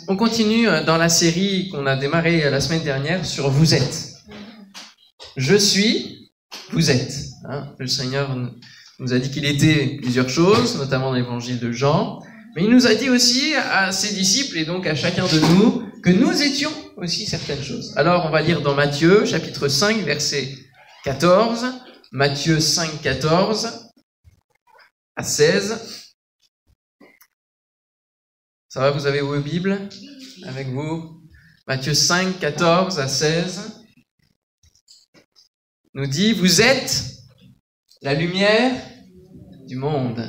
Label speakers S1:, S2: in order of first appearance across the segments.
S1: On continue dans la série qu'on a démarrée la semaine dernière sur Vous êtes. Je suis, vous êtes. Le Seigneur nous a dit qu'il était plusieurs choses, notamment dans l'évangile de Jean, mais il nous a dit aussi à ses disciples et donc à chacun de nous que nous étions aussi certaines choses. Alors on va lire dans Matthieu chapitre 5 verset 14, Matthieu 5, 14 à 16. Ça va, vous avez vos Bibles avec vous? Matthieu 5, 14 à 16 nous dit « Vous êtes la lumière du monde.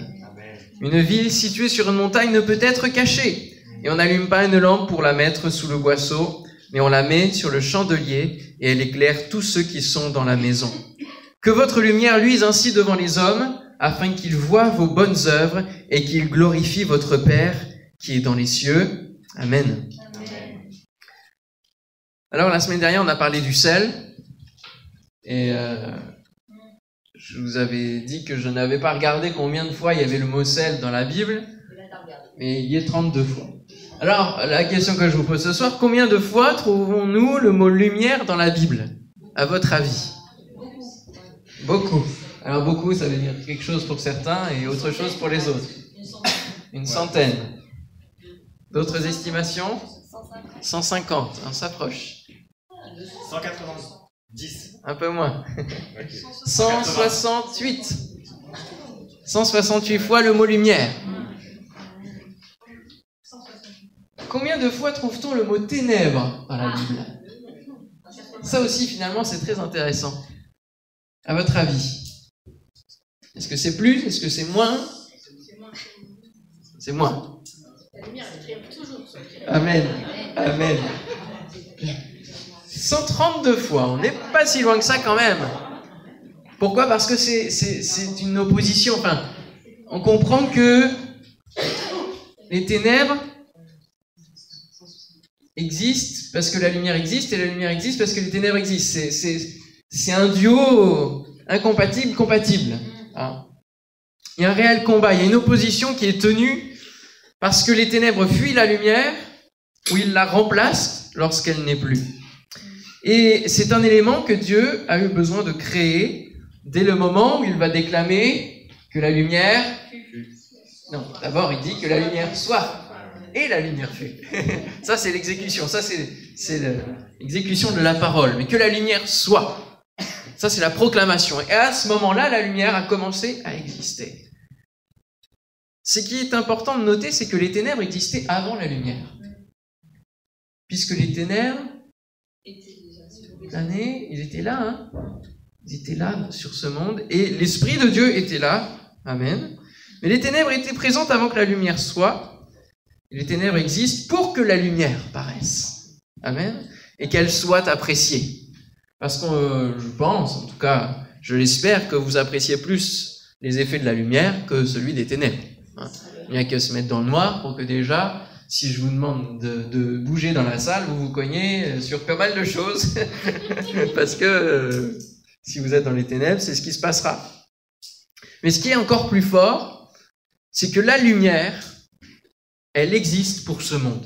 S1: Une ville située sur une montagne ne peut être cachée. Et on n'allume pas une lampe pour la mettre sous le boisseau, mais on la met sur le chandelier et elle éclaire tous ceux qui sont dans la maison. Que votre lumière luise ainsi devant les hommes, afin qu'ils voient vos bonnes œuvres et qu'ils glorifient votre Père qui est dans les cieux. Amen. Amen. Alors, la semaine dernière, on a parlé du sel. Et je vous avais dit que je n'avais pas regardé combien de fois il y avait le mot sel dans la Bible. Mais il y est 32 fois. Alors, la question que je vous pose ce soir, combien de fois trouvons-nous le mot lumière dans la Bible, à votre avis? Beaucoup. Alors, beaucoup, ça veut dire quelque chose pour certains et autre chose pour les autres. Une centaine. D'autres estimations? 150, on s'approche.
S2: 190.
S1: Un peu moins. 168. 168 fois le mot lumière. Combien de fois trouve-t-on le mot ténèbres dans la Bible? Ça aussi, finalement, c'est très intéressant. À votre avis? Est-ce que c'est plus? Est-ce que c'est moins? C'est moins.
S3: La lumière, elle triomphe toujours.
S1: Amen. Amen. 132 fois. On n'est pas si loin que ça quand même. Pourquoi? Parce que c'est une opposition. Enfin, on comprend que les ténèbres existent parce que la lumière existe et la lumière existe parce que les ténèbres existent. C'est un duo incompatible, compatible. Il y a un réel combat. Il y a une opposition qui est tenue parce que les ténèbres fuient la lumière ou ils la remplacent lorsqu'elle n'est plus. Et c'est un élément que Dieu a eu besoin de créer dès le moment où il va déclamer que la lumière... Non, d'abord il dit que la lumière soit. Et la lumière fut. Ça c'est l'exécution, ça c'est l'exécution de la parole. Mais que la lumière soit. Ça c'est la proclamation. Et à ce moment-là, la lumière a commencé à exister. Ce qui est important de noter, c'est que les ténèbres existaient avant la lumière. Puisque les ténèbres, l'année, ils étaient là, ils étaient là sur ce monde, et l'Esprit de Dieu était là, amen. Mais les ténèbres étaient présentes avant que la lumière soit, et les ténèbres existent pour que la lumière paraisse, amen, et qu'elle soit appréciée. Parce que je pense, en tout cas, je l'espère, que vous appréciez plus les effets de la lumière que celui des ténèbres. Il n'y a qu'à se mettre dans le noir pour que déjà, si je vous demande de bouger dans la salle, vous vous cognez sur pas mal de choses. Parce que si vous êtes dans les ténèbres, c'est ce qui se passera. Mais ce qui est encore plus fort, c'est que la lumière, elle existe pour ce monde.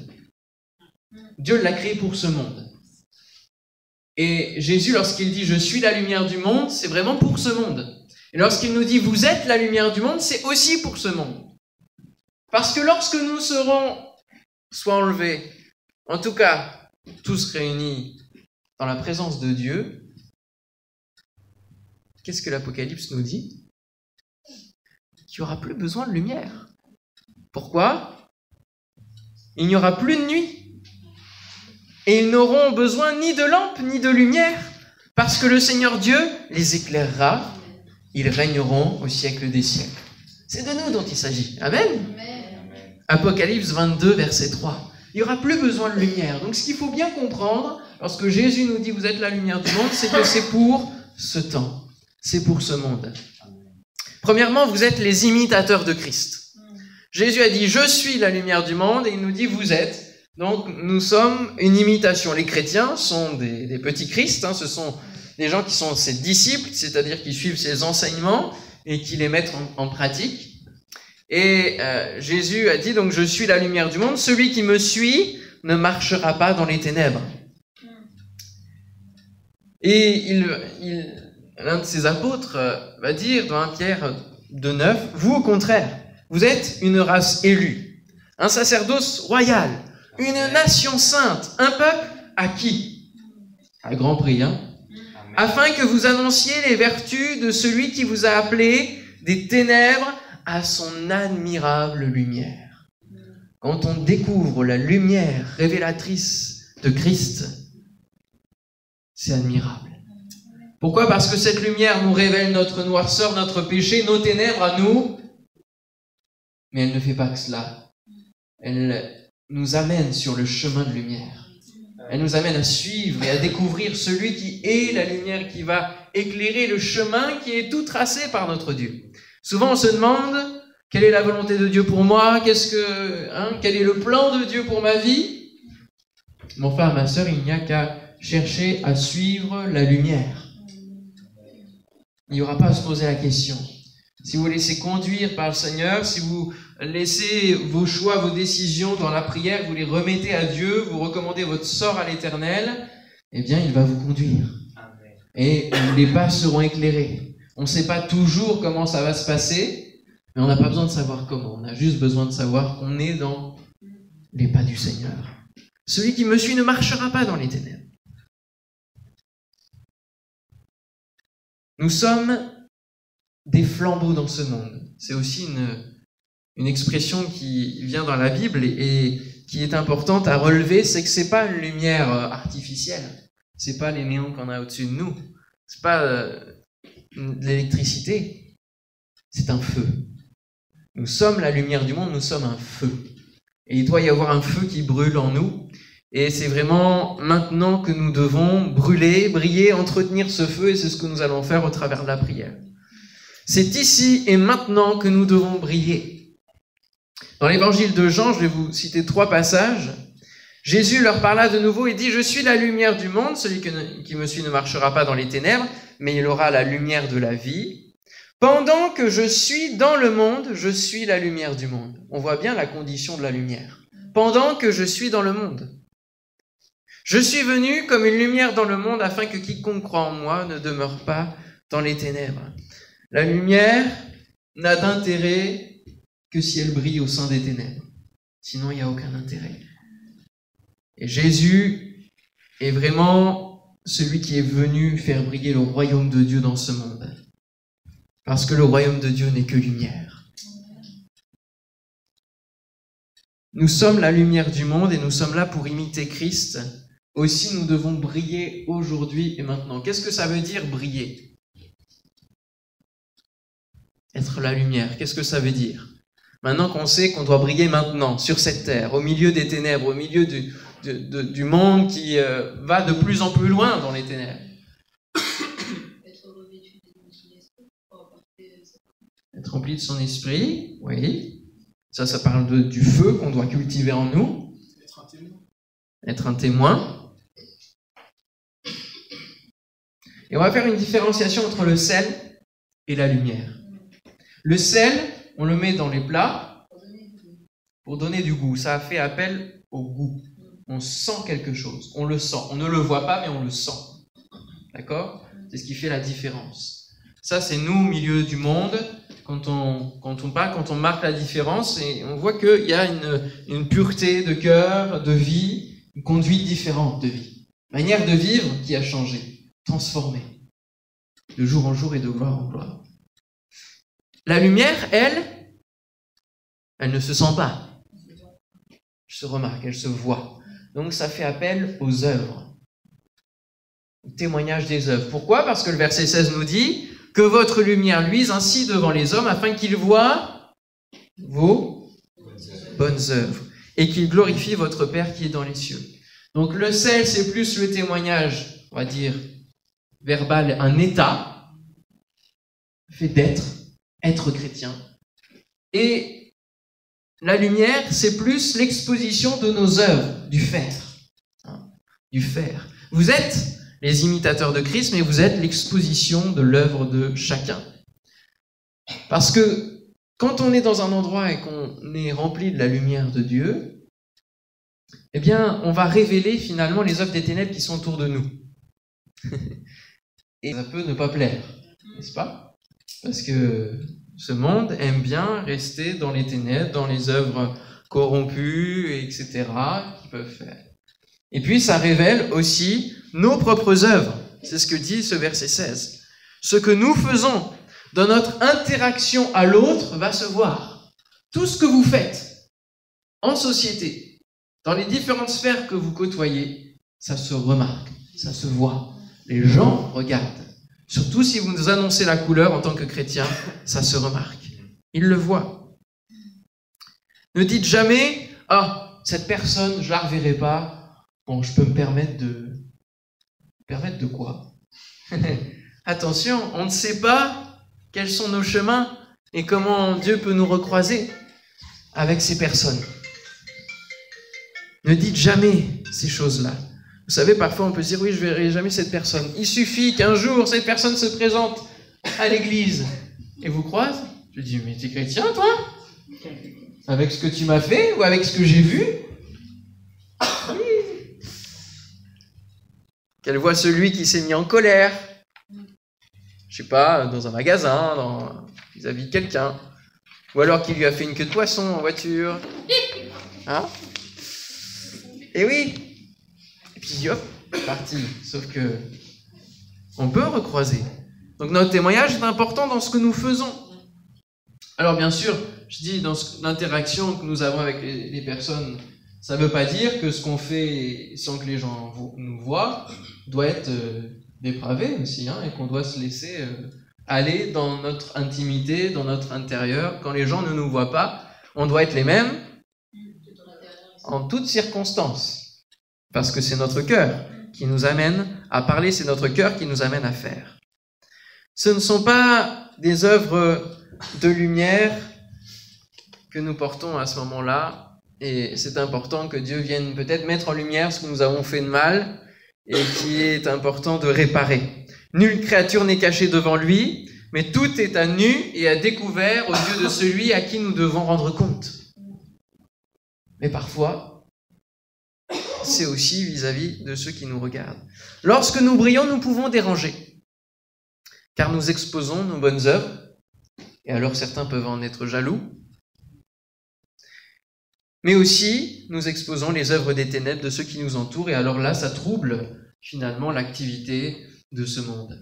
S1: Dieu l'a créée pour ce monde. Et Jésus, lorsqu'il dit « Je suis la lumière du monde », c'est vraiment pour ce monde. Et lorsqu'il nous dit « Vous êtes la lumière du monde », c'est aussi pour ce monde. Parce que lorsque nous serons soit enlevés, en tout cas, tous réunis dans la présence de Dieu, qu'est-ce que l'Apocalypse nous dit? Qu'il n'y aura plus besoin de lumière. Pourquoi? Il n'y aura plus de nuit. Et ils n'auront besoin ni de lampe, ni de lumière, parce que le Seigneur Dieu les éclairera. Ils régneront au siècle des siècles. C'est de nous dont il s'agit. Amen. Apocalypse 22, verset 3. Il n'y aura plus besoin de lumière. Donc ce qu'il faut bien comprendre, lorsque Jésus nous dit « Vous êtes la lumière du monde », c'est que c'est pour ce temps. C'est pour ce monde. Premièrement, vous êtes les imitateurs de Christ. Jésus a dit « Je suis la lumière du monde » et il nous dit « Vous êtes ». Donc nous sommes une imitation. Les chrétiens sont des petits Christ, ce sont des gens qui sont ses disciples, c'est-à-dire qui suivent ses enseignements et qui les mettent en pratique. Et Jésus a dit, donc, je suis la lumière du monde. Celui qui me suit ne marchera pas dans les ténèbres. Et l'un de ses apôtres va dire dans 1 Pierre 2,9, vous au contraire, vous êtes une race élue, un sacerdoce royal, une nation sainte, un peuple acquis, à grand prix, afin que vous annonciez les vertus de celui qui vous a appelé des ténèbres à son admirable lumière. Quand on découvre la lumière révélatrice de Christ, c'est admirable. Pourquoi? Parce que cette lumière nous révèle notre noirceur, notre péché, nos ténèbres à nous. Mais elle ne fait pas que cela. Elle nous amène sur le chemin de lumière. Elle nous amène à suivre et à découvrir celui qui est la lumière, qui va éclairer le chemin qui est tout tracé par notre Dieu. Souvent on se demande, quelle est la volonté de Dieu pour moi? Quel est le plan de Dieu pour ma vie? Mon frère, ma sœur, il n'y a qu'à chercher à suivre la lumière. Il n'y aura pas à se poser la question. Si vous vous laissez conduire par le Seigneur, si vous laissez vos choix, vos décisions dans la prière, vous les remettez à Dieu, vous recommandez votre sort à l'Éternel, eh bien, il va vous conduire. Et les pas seront éclairés. On ne sait pas toujours comment ça va se passer, mais on n'a pas besoin de savoir comment. On a juste besoin de savoir qu'on est dans les pas du Seigneur. Celui qui me suit ne marchera pas dans les ténèbres. Nous sommes des flambeaux dans ce monde. C'est aussi une expression qui vient dans la Bible et qui est importante à relever, c'est que c'est pas une lumière artificielle. C'est pas les néons qu'on a au-dessus de nous. C'est pas de l'électricité. C'est un feu. Nous sommes la lumière du monde, nous sommes un feu. Et il doit y avoir un feu qui brûle en nous. Et c'est vraiment maintenant que nous devons brûler, briller, entretenir ce feu, et c'est ce que nous allons faire au travers de la prière. C'est ici et maintenant que nous devons briller. Dans l'évangile de Jean, je vais vous citer 3 passages. Jésus leur parla de nouveau et dit « Je suis la lumière du monde, celui qui me suit ne marchera pas dans les ténèbres, mais il aura la lumière de la vie. Pendant que je suis dans le monde, je suis la lumière du monde. » On voit bien la condition de la lumière. Pendant que je suis dans le monde. Je suis venu comme une lumière dans le monde afin que quiconque croit en moi ne demeure pas dans les ténèbres. La lumière n'a d'intérêt que si elle brille au sein des ténèbres. Sinon, il n'y a aucun intérêt. Et Jésus est vraiment celui qui est venu faire briller le royaume de Dieu dans ce monde. Parce que le royaume de Dieu n'est que lumière. Nous sommes la lumière du monde et nous sommes là pour imiter Christ. Aussi, nous devons briller aujourd'hui et maintenant. Qu'est-ce que ça veut dire briller? Être la lumière, qu'est-ce que ça veut dire? Maintenant qu'on sait qu'on doit briller maintenant, sur cette terre, au milieu des ténèbres, au milieu du monde qui va de plus en plus loin dans les ténèbres. Être rempli de son esprit, oui. Ça parle du feu qu'on doit cultiver en nous. Être un témoin. Et on va faire une différenciation entre le sel et la lumière. Le sel, on le met dans les plats pour donner du goût. Ça fait appel au goût. On sent quelque chose, on le sent. On ne le voit pas, mais on le sent. D'accord? C'est ce qui fait la différence. Ça, c'est nous, au milieu du monde, quand on marque la différence, et on voit qu'il y a une pureté de cœur, de vie, une conduite différente de vie. Manière de vivre qui a changé, transformée, de jour en jour et de gloire en gloire. La lumière, elle ne se sent pas. Elle se remarque, elle se voit. Donc ça fait appel aux œuvres. Au témoignage des œuvres. Pourquoi? Parce que le verset 16 nous dit que votre lumière luise ainsi devant les hommes afin qu'ils voient vos bonnes œuvres et qu'ils glorifient votre Père qui est dans les cieux. Donc le sel, c'est plus le témoignage, on va dire, verbal, un état, fait être chrétien. Et la lumière, c'est plus l'exposition de nos œuvres, du faire. Du faire. Vous êtes les imitateurs de Christ, mais vous êtes l'exposition de l'œuvre de chacun. Parce que quand on est dans un endroit et qu'on est rempli de la lumière de Dieu, eh bien, on va révéler finalement les œuvres des ténèbres qui sont autour de nous. Et ça peut ne pas plaire, n'est-ce pas? Parce que ce monde aime bien rester dans les ténèbres, dans les œuvres corrompues, etc., qu'ils peuvent faire. Et puis, ça révèle aussi nos propres œuvres. C'est ce que dit ce verset 16. Ce que nous faisons dans notre interaction à l'autre va se voir. Tout ce que vous faites en société, dans les différentes sphères que vous côtoyez, ça se remarque, ça se voit. Les gens regardent. Surtout si vous nous annoncez la couleur en tant que chrétien, ça se remarque. Ils le voient. Ne dites jamais « Ah, cette personne, je la reverrai pas. Bon, je peux me permettre de... » Permettre de quoi? Attention, on ne sait pas quels sont nos chemins et comment Dieu peut nous recroiser avec ces personnes. Ne dites jamais ces choses-là. Vous savez, parfois on peut se dire, oui, je ne verrai jamais cette personne. Il suffit qu'un jour, cette personne se présente à l'église et vous croise. Je dis, mais t'es chrétien, toi? Avec ce que tu m'as fait ou avec ce que j'ai vu? Oui. Qu'elle voit celui qui s'est mis en colère. Je sais pas, dans un magasin, vis-à-vis de quelqu'un. Ou alors qu'il lui a fait une queue de poisson en voiture. Hein? Et oui. Et puis hop, parti. Sauf que on peut recroiser. Donc notre témoignage est important dans ce que nous faisons. Alors bien sûr, je dis dans l'interaction que nous avons avec les personnes, ça ne veut pas dire que ce qu'on fait sans que les gens nous voient doit être dépravé aussi, hein, et qu'on doit se laisser aller dans notre intimité, dans notre intérieur. Quand les gens ne nous voient pas, on doit être les mêmes en toutes circonstances. Parce que c'est notre cœur qui nous amène à parler, c'est notre cœur qui nous amène à faire. Ce ne sont pas des œuvres de lumière que nous portons à ce moment-là, et c'est important que Dieu vienne peut-être mettre en lumière ce que nous avons fait de mal et qui est important de réparer. Nulle créature n'est cachée devant lui, mais tout est à nu et à découvert aux yeux de celui à qui nous devons rendre compte. Mais parfois, c'est aussi vis-à-vis de ceux qui nous regardent. Lorsque nous brillons, nous pouvons déranger, car nous exposons nos bonnes œuvres, et alors certains peuvent en être jaloux, mais aussi nous exposons les œuvres des ténèbres de ceux qui nous entourent, et alors là, ça trouble finalement l'activité de ce monde.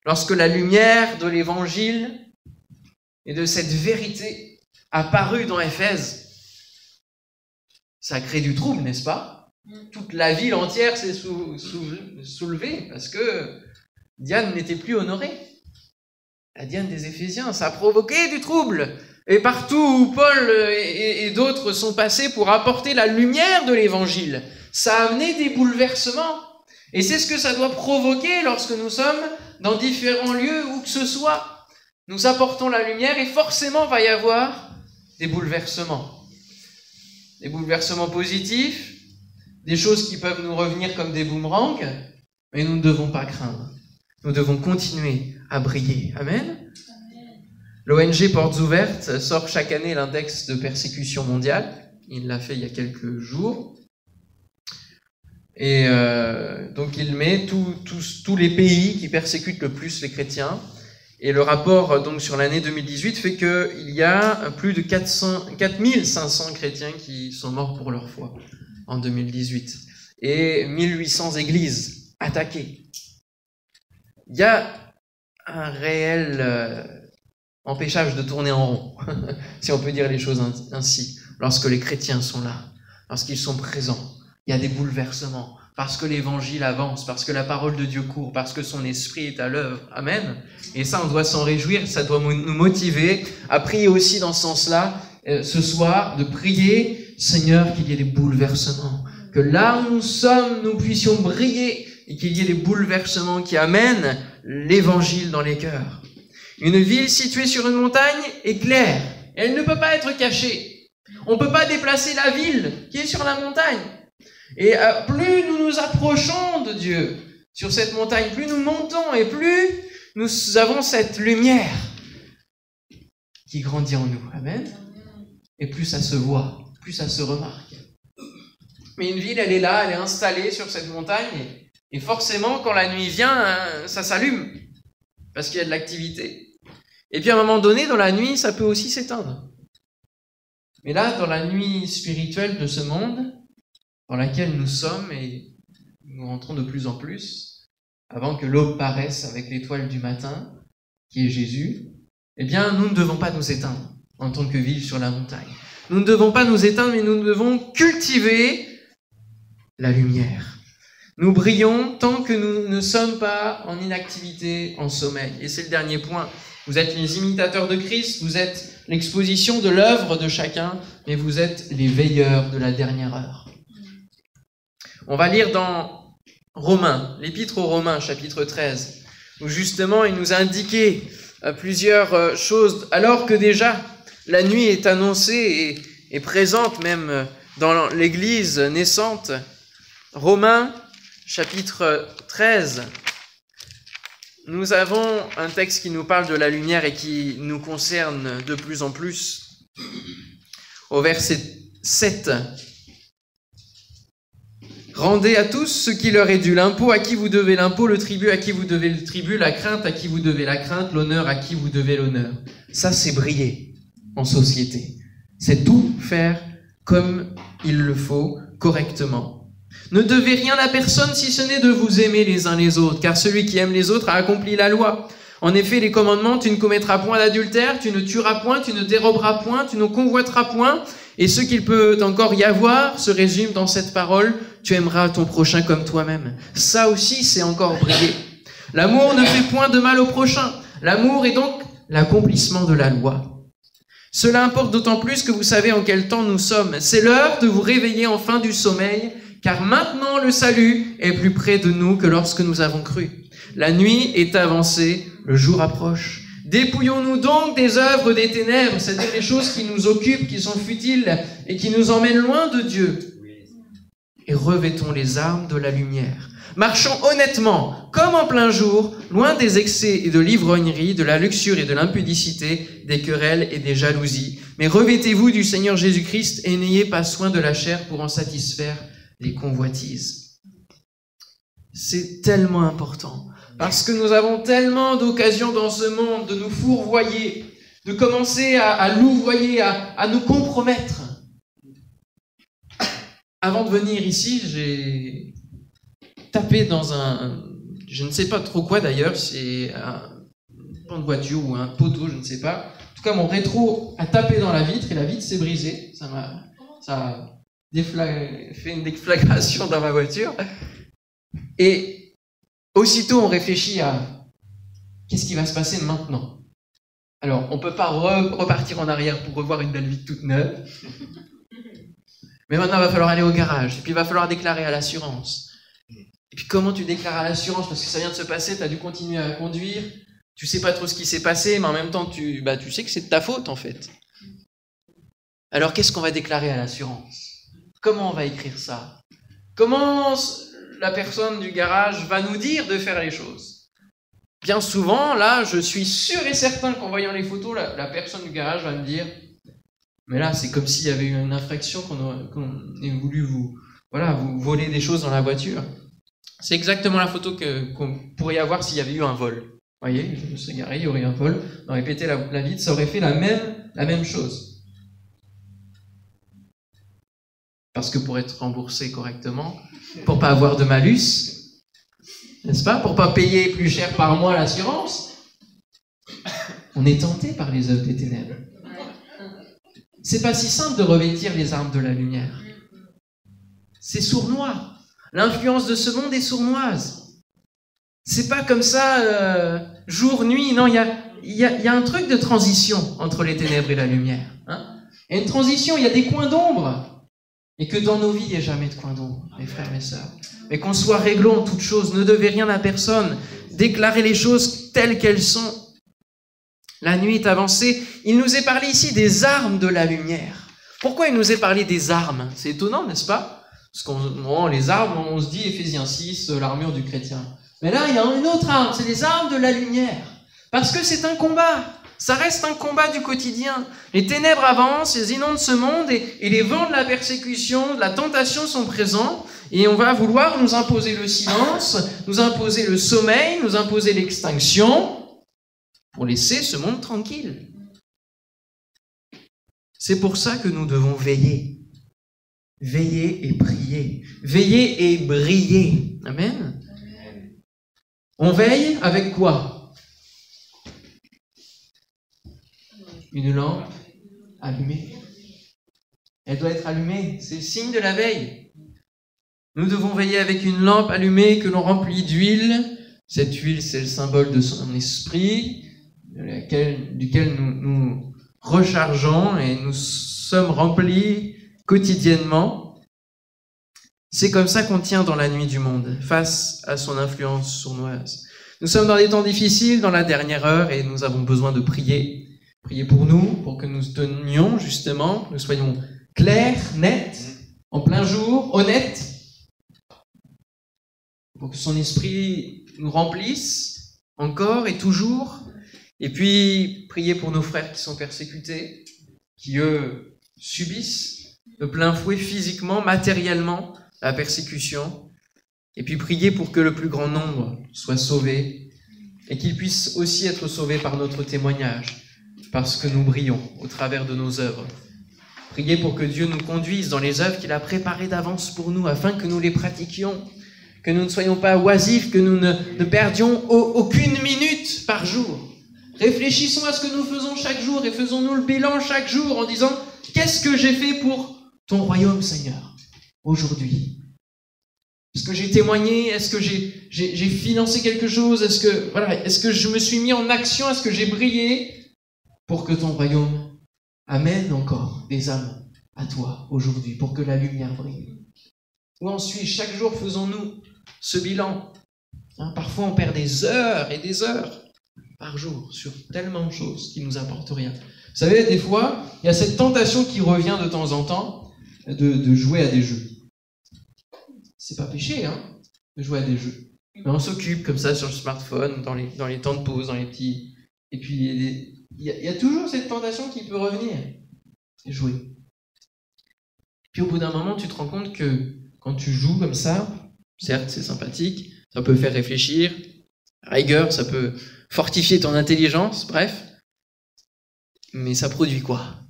S1: Lorsque la lumière de l'Évangile et de cette vérité apparue dans Éphèse, ça crée du trouble, n'est-ce pas? Toute la ville entière s'est soulevée parce que Diane n'était plus honorée. La Diane des Éphésiens, ça a provoqué du trouble. Et partout où Paul et d'autres sont passés pour apporter la lumière de l'Évangile, ça a amené des bouleversements. Et c'est ce que ça doit provoquer lorsque nous sommes dans différents lieux où que ce soit. Nous apportons la lumière et forcément va y avoir des bouleversements. Des bouleversements positifs, des choses qui peuvent nous revenir comme des boomerangs, mais nous ne devons pas craindre. Nous devons continuer à briller. Amen. L'ONG Portes Ouvertes sort chaque année l'index de persécution mondiale. Il l'a fait il y a quelques jours. Et donc il met tous les pays qui persécutent le plus les chrétiens. Et le rapport donc sur l'année 2018 fait qu'il y a plus de 4500 chrétiens qui sont morts pour leur foi en 2018. Et 1800 églises attaquées. Il y a un réel empêchage de tourner en rond, si on peut dire les choses ainsi, lorsque les chrétiens sont là, lorsqu'ils sont présents. Il y a des bouleversements, parce que l'évangile avance, parce que la parole de Dieu court, parce que son esprit est à l'œuvre. Amen. Et ça, on doit s'en réjouir, ça doit nous motiver à prier aussi dans ce sens-là, ce soir, de prier, Seigneur, qu'il y ait des bouleversements, que là où nous sommes, nous puissions briller, et qu'il y ait des bouleversements qui amènent l'évangile dans les cœurs. Une ville située sur une montagne est claire. Elle ne peut pas être cachée. On ne peut pas déplacer la ville qui est sur la montagne. Et plus nous nous approchons de Dieu sur cette montagne, plus nous montons et plus nous avons cette lumière qui grandit en nous. Amen. Et plus ça se voit, plus ça se remarque. Mais une ville, elle est là, elle est installée sur cette montagne, et forcément, quand la nuit vient, ça s'allume, parce qu'il y a de l'activité. Et puis à un moment donné, dans la nuit, ça peut aussi s'éteindre. Mais là, dans la nuit spirituelle de ce monde, dans laquelle nous sommes, et nous rentrons de plus en plus, avant que l'aube paraisse avec l'étoile du matin, qui est Jésus, eh bien, nous ne devons pas nous éteindre en tant que ville sur la montagne. Nous ne devons pas nous éteindre, mais nous devons cultiver la lumière. Nous brillons tant que nous ne sommes pas en inactivité, en sommeil. Et c'est le dernier point. Vous êtes les imitateurs de Christ, vous êtes l'exposition de l'œuvre de chacun, mais vous êtes les veilleurs de la dernière heure. On va lire dans Romains, l'Épître aux Romains, chapitre 13, où justement il nous a indiqué plusieurs choses, alors que déjà la nuit est annoncée et présente même dans l'Église naissante. Romains, chapitre 13, nous avons un texte qui nous parle de la lumière et qui nous concerne de plus en plus. Au verset 7, « Rendez à tous ce qui leur est dû, l'impôt à qui vous devez l'impôt, le tribut à qui vous devez le tribut, la crainte à qui vous devez la crainte, l'honneur à qui vous devez l'honneur. » Ça, c'est briller en société. C'est tout faire comme il le faut, correctement. Ne devez rien à personne si ce n'est de vous aimer les uns les autres, car celui qui aime les autres a accompli la loi. En effet, les commandements, tu ne commettras point d'adultère, tu ne tueras point, tu ne déroberas point, tu ne convoiteras point, et ce qu'il peut encore y avoir se résume dans cette parole, tu aimeras ton prochain comme toi-même. Ça aussi, c'est encore briller. L'amour ne fait point de mal au prochain. L'amour est donc l'accomplissement de la loi. Cela importe d'autant plus que vous savez en quel temps nous sommes. C'est l'heure de vous réveiller enfin du sommeil, car maintenant le salut est plus près de nous que lorsque nous avons cru. La nuit est avancée, le jour approche. Dépouillons-nous donc des œuvres des ténèbres, c'est-à-dire les choses qui nous occupent, qui sont futiles et qui nous emmènent loin de Dieu. Et revêtons les armes de la lumière. Marchons honnêtement, comme en plein jour, loin des excès et de l'ivrognerie, de la luxure et de l'impudicité, des querelles et des jalousies. Mais revêtez-vous du Seigneur Jésus-Christ et n'ayez pas soin de la chair pour en satisfaire les convoitises. C'est tellement important, parce que nous avons tellement d'occasions dans ce monde de nous fourvoyer, de commencer à louvoyer, à nous compromettre. Avant de venir ici, j'ai tapé dans je ne sais pas trop quoi d'ailleurs, c'est un pan de voiture ou un poteau, je ne sais pas. En tout cas, mon rétro a tapé dans la vitre et la vitre s'est brisée. Ça a fait une déflagration dans ma voiture. Et aussitôt, on réfléchit à qu'est-ce qui va se passer maintenant. Alors, on ne peut pas repartir en arrière pour revoir une belle vitre toute neuve. Mais maintenant, il va falloir aller au garage. Et puis, il va falloir déclarer à l'assurance. Et puis, comment tu déclares à l'assurance? Parce que ça vient de se passer, tu as dû continuer à conduire. Tu sais pas trop ce qui s'est passé, mais en même temps, tu sais que c'est de ta faute, en fait. Alors, qu'est-ce qu'on va déclarer à l'assurance? Comment on va écrire ça? Comment la personne du garage va nous dire de faire les choses? Bien souvent, là, je suis sûr et certain qu'en voyant les photos, la personne du garage va me dire « Mais là, c'est comme s'il y avait eu une infraction, qu'on ait voulu vous voler des choses dans la voiture. » C'est exactement la photo qu'on pourrait y avoir s'il y avait eu un vol. Vous voyez, je me serais garé, il y aurait eu un vol, on aurait pété la vitre, ça aurait fait la même chose. Parce que pour être remboursé correctement, pour pas avoir de malus, n'est-ce pas? Pour pas payer plus cher par mois l'assurance, on est tenté par les œuvres des ténèbres. C'est pas si simple de revêtir les armes de la lumière. C'est sournois. L'influence de ce monde est sournoise. C'est pas comme ça, jour, nuit. Non, il y a un truc de transition entre les ténèbres et la lumière. Hein? Il y a une transition, il y a des coins d'ombre. Et que dans nos vies, il n'y ait jamais de coin d'ombre, mes frères, mes sœurs. Mais qu'on soit réglo en toutes choses, ne devez rien à personne. Déclarez les choses telles qu'elles sont. La nuit est avancée. Il nous est parlé ici des armes de la lumière. Pourquoi il nous est parlé des armes? C'est étonnant, n'est-ce pas? Parce qu'on les armes, on se dit Éphésiens 6, l'armure du chrétien. Mais là, il y a une autre arme, c'est les armes de la lumière. Parce que c'est un combat. Ça reste un combat du quotidien. Les ténèbres avancent, elles inondent ce monde et les vents de la persécution, de la tentation sont présents. Et on va vouloir nous imposer le silence, nous imposer le sommeil, nous imposer l'extinction pour laisser ce monde tranquille. C'est pour ça que nous devons veiller. Veiller et prier. Veiller et briller. Amen. On veille avec quoi? Une lampe allumée. Elle doit être allumée. C'est le signe de la veille. Nous devons veiller avec une lampe allumée que l'on remplit d'huile. Cette huile, c'est le symbole de son esprit, duquel nous rechargeons et nous sommes remplis quotidiennement. C'est comme ça qu'on tient dans la nuit du monde, face à son influence sournoise. Nous sommes dans des temps difficiles, dans la dernière heure, et nous avons besoin de prier. Prier pour nous, pour que nous tenions justement, que nous soyons clairs, nets, en plein jour, honnêtes, pour que son esprit nous remplisse encore et toujours. Et puis, prier pour nos frères qui sont persécutés, qui eux subissent de plein fouet physiquement, matériellement, la persécution. Et puis prier pour que le plus grand nombre soit sauvé et qu'il puisse aussi être sauvé par notre témoignage, parce que nous brillons au travers de nos œuvres. Prier pour que Dieu nous conduise dans les œuvres qu'il a préparées d'avance pour nous, afin que nous les pratiquions, que nous ne soyons pas oisifs, que nous ne perdions aucune minute par jour. Réfléchissons à ce que nous faisons chaque jour et faisons-nous le bilan chaque jour en disant « Qu'est-ce que j'ai fait pour ton royaume, Seigneur, aujourd'hui ?» Est-ce que j'ai témoigné? Est-ce que j'ai financé quelque chose? Est-ce que je me suis mis en action? Est-ce que j'ai brillé pour que ton royaume amène encore des âmes à toi aujourd'hui, pour que la lumière brille? Où en suis-je? Chaque jour, faisons-nous ce bilan. Parfois, on perd des heures et des heures par jour sur tellement de choses qui ne nous apportent rien. Vous savez, des fois, il y a cette tentation qui revient de temps en temps de jouer à des jeux. C'est pas péché, de jouer à des jeux. Mais on s'occupe comme ça sur le smartphone, dans les temps de pause, dans les petits... Et puis, il y a toujours cette tentation qui peut revenir. C'est jouer. Puis au bout d'un moment, tu te rends compte que quand tu joues comme ça, certes, c'est sympathique, ça peut faire réfléchir, rigueur, ça peut fortifier ton intelligence, bref. Mais ça produit quoi?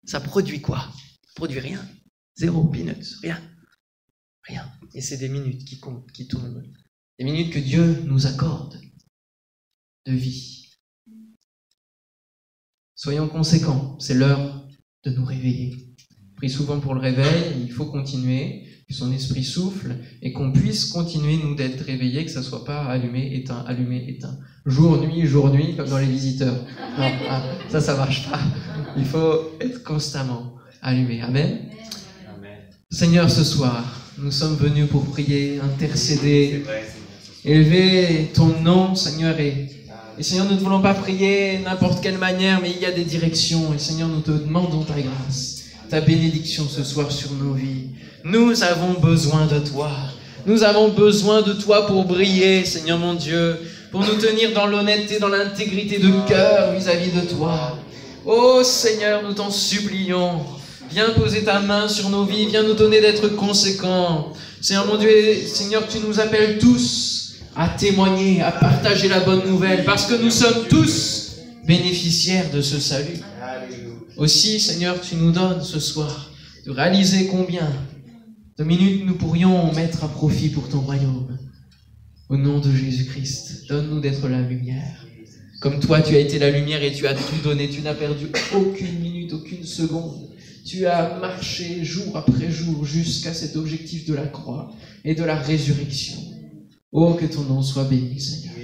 S1: Ça produit quoi? Ça produit rien. Zéro, peanuts, rien. Rien. Et c'est des minutes qui comptent, qui tombent. Des minutes que Dieu nous accorde de vie. Soyons conséquents, c'est l'heure de nous réveiller. Je prie souvent pour le réveil, il faut continuer, que son esprit souffle et qu'on puisse continuer, nous, d'être réveillés, que ça ne soit pas allumé, éteint. Jour, nuit, comme dans les visiteurs. Non, ça marche pas. Il faut être constamment allumé. Amen. Seigneur, ce soir, nous sommes venus pour prier, intercéder, élever ton nom, Seigneur, et Seigneur, nous ne voulons pas prier n'importe quelle manière, mais il y a des directions, et Seigneur, nous te demandons ta grâce, ta bénédiction ce soir sur nos vies. Nous avons besoin de toi. Nous avons besoin de toi pour briller, Seigneur mon Dieu, pour nous tenir dans l'honnêteté, dans l'intégrité de cœur vis-à-vis de toi. Oh Seigneur, nous t'en supplions. Viens poser ta main sur nos vies, viens nous donner d'être conséquents. Seigneur mon Dieu, Seigneur, tu nous appelles tous à témoigner, à partager la bonne nouvelle, parce que nous sommes tous bénéficiaires de ce salut. Aussi, Seigneur, tu nous donnes ce soir de réaliser combien de minutes nous pourrions mettre à profit pour ton royaume. Au nom de Jésus-Christ, donne-nous d'être la lumière. Comme toi, tu as été la lumière et tu as tout donné, tu n'as perdu aucune minute, aucune seconde. Tu as marché jour après jour jusqu'à cet objectif de la croix et de la résurrection. Oh, que ton nom soit béni, Seigneur.